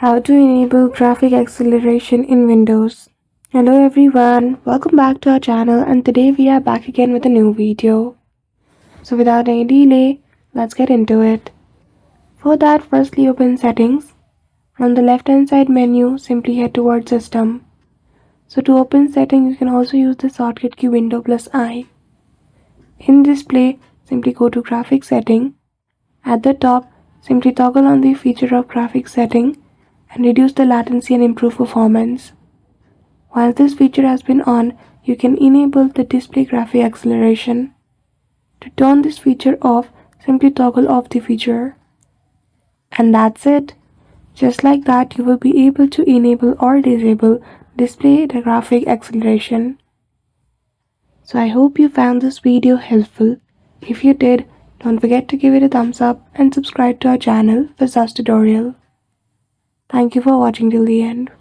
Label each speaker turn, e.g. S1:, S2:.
S1: How to enable graphic acceleration in Windows. Hello everyone, welcome back to our channel, and today we are back again with a new video. So without any delay, let's get into it. For that, firstly open Settings. From the left hand side menu, simply head towards System. So to open Settings, you can also use the shortcut key Window plus I. In Display, simply go to Graphics Setting. At the top, simply toggle on the feature of Graphics Setting and reduce the latency and improve performance. Once this feature has been on, you can enable the display graphic acceleration. To turn this feature off, simply toggle off the feature. And that's it. Just like that, you will be able to enable or disable display the graphic acceleration. So I hope you found this video helpful. If you did, don't forget to give it a thumbs up and subscribe to our channel for such tutorial. Thank you for watching till the end.